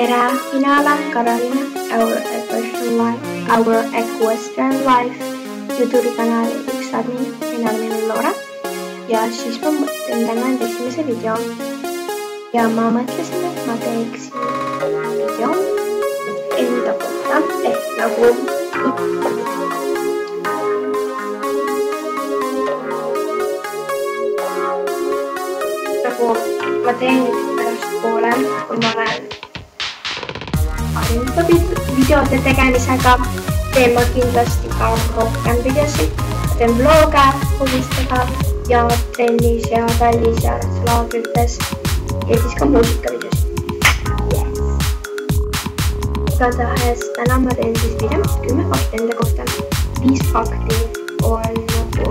Tere, minä olen Karolina, Our Equestrian Life YouTube-kanali üks admin, minä olen minun Laura. Ja siis ma mõtlen tänään esimese video. Ja ma mõtlesin, et ma teeksin video enda kohta, ehk nagu ma teen pärast poole, kui ma olen harjunud videode tegemisega, teen ma kindlasti ka rohkem videosid. Ma teen vloge huvistega ja trennis ja tallis ja laagrites ja siis ka muusikavideosid. Yes. Igatahes täna ma teen siis video 10 fakti enda kohta. 5 fakti on nagu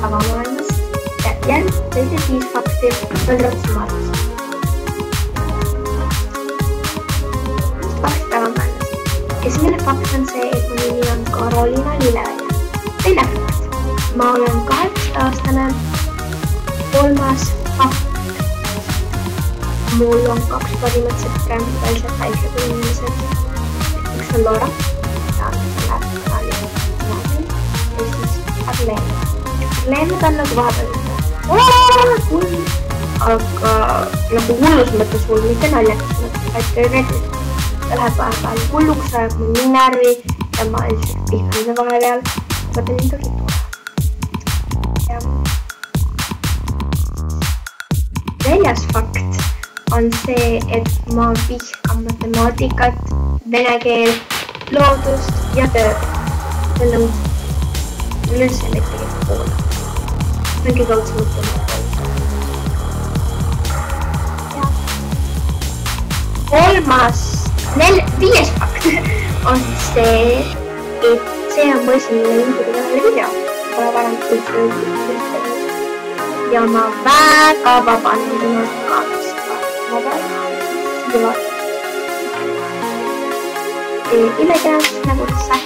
avamaailmas. Teised 5 fakti on ratsumaailmas. 5 fakti tavamaailmas. Esimene fakt on see, et mu nimi on Karolina Lilleväja. Teine fakt. Ma olen 18-aastane. Kolmas fakt. Mul on 2 parimat sõpra, välised väikse kui inimesed. Üks on Laura. Ta on selle kanali naabri. Ja siis Arlene. Arlene ta on nagu vahepeal aga nagu hullus mõttes hull, mitte naljakas mõttes, vaid reedis. Ta läheb vahepeal hulluks, ajab mul nii närvi ja ma lihtsalt vihkan seda vahepeal. Ma teen nii tore. Neljas fakt on see, et ma vihkan matemaatikat, vene keel, loodust ja tööd. See on nõud. Mul üldse mitte kõik poole. Mingi kaudse mõtlema. Viies fakt on see, et see on mu esimene YouTube-kanali video. Pole varem üldse ja ma väga vabandan minu kaadust. Imekeelest nagu üldse,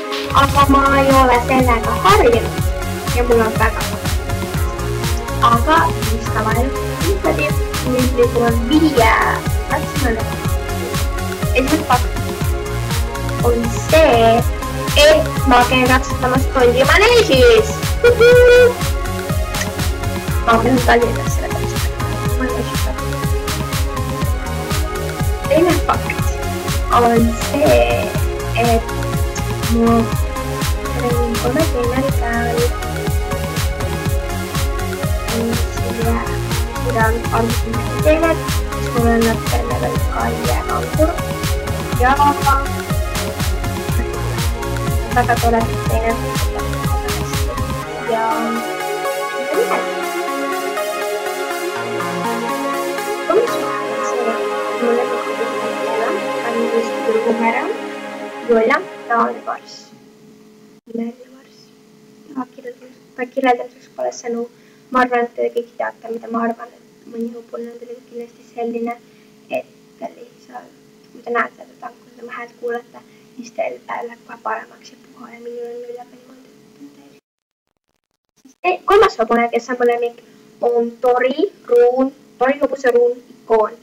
aga ma ei ole sellega harjunud ja mul on väga aga mis tavaliselt läbi, nüüd on 5 ratsimale. Esimene fakt on see, et ma käin ratsutamas Tolli maneežis. Ma pean Tallinnas selle pärast. Teine fakt on see, et ma treenin 3 treeneri päeval. Mida on arvutamine teemed, siis mul on natukene veel ka jääkangur ja väga tore teine ja mulle Jolla, ta on vars. Ta kirjeldamiseks pole sõnu. Ma arvan, et te kõik teate, mida ma arvan, et mõni hõbul on teile kindlasti selline, et lihtsalt, kui te näete teda, kui te häält kuulate, siis teil läheb kohe paremaks ja puha ja minul on üle niimoodi. Kolmas hõbune, kes on põlemik, on Tori hõbuse Ruun Ikoon.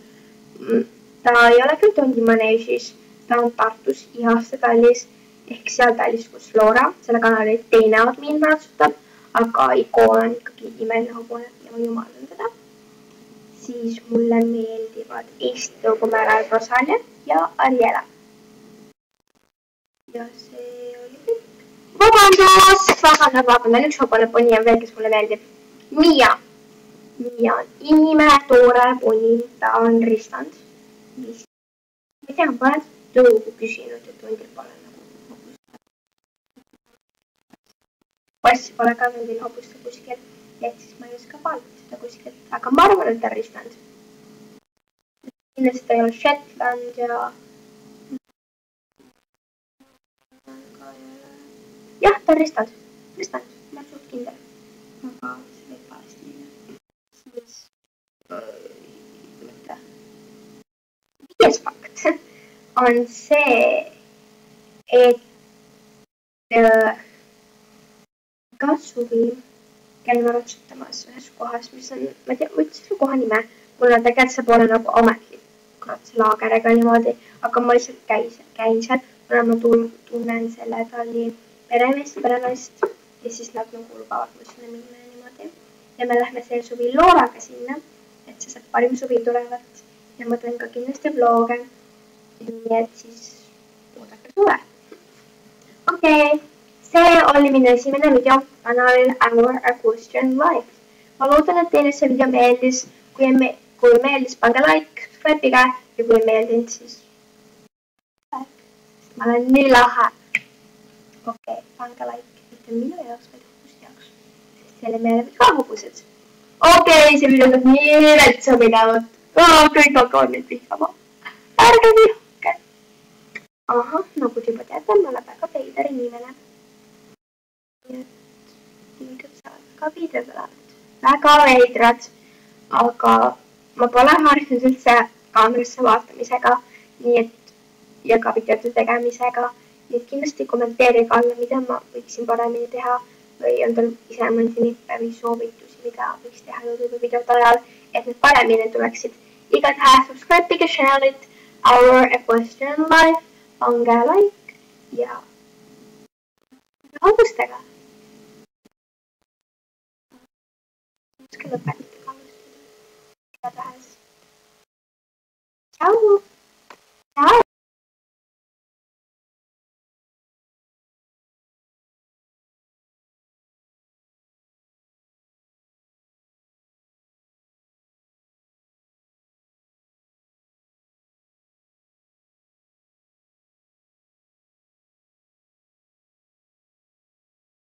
Ta ei ole küll Tolli maneežis, ta on Tartus Ihaste tallis ehk seal tallis, kus Laura, selle kanali teine admin ratsutab. Aga Ikoon on ikkagi imeline hõbune ja ma jumalan teda. Siis mulle meeldivad Eesti tõugumäärad Rosalia ja Ariela. Ja see oli kõik. Vabandan, üks hõbune poni on veel, kes mulle meeldib. Mia. Mia on imetoore poni, ta on ristand. Ma ei tea, ma pole tõugu küsinud ja tundil pole nagu. Passi pole ka nendel hobusta kuskil, et siis ma ei oska vaadata seda kuskil, aga ma arvan, et ta on ristand. Kindlasti ta ei ole Shetland ja... Jah, ta on ristand. Ristand, ma olen suht kindel. Aga see võib valesti minna. Siis... Mõtle. 5 fakt on see, et... ka suvi käin ratsutamas ühes kohas, mis on, ma ei tea, ma ütlen selle koha nime, mul on tegelikult see pole nagu ametlik demokraatse niimoodi, aga ma lihtsalt käin seal, kuna ma tunnen selle Talli perenaist ja siis nad nagu lubavad mul sinna minna ja niimoodi. Ja me lähme sel suvi Looraga sinna, et see saab parim suvi tulevat ja ma teen ka kindlasti vlog'e. Nii et siis oodake suve. Okei, see oli minu esimene video kanalil Our Equestrian Life. Ma loodan, et teile see video meeldis. Kui meeldis, pange like, subscribe'iga ja kui ei meeldinud, siis ma olen nii lahe. Okei, pange like, mitte minu jaoks, vaid hobuste jaoks. Sest teile meeldivad ka hobused. Okei, see video on nii retsa minevat. Kõik hakkavad nüüd vihkama. Ärge vihke. Ahah, nagu te juba teate, ma olen väga veider inimene. Nii et ilmselt saavad väga veidrad olevat. Väga veidrad. Aga ma pole harjunud üldse kaamerasse vaatamisega, nii et ja ka videote tegemisega. Nii et kindlasti kommenteerige alla, mida ma võiksin paremini teha või on teil ise mõndi nippe või soovitusi, mida võiks teha YouTube'i videote ajal, et need paremini tuleksid. Igatahes subscribe'ige channelit Our Equestrian Life, pange like ja hobustega. Lõpetada. Igatahes. Tšau!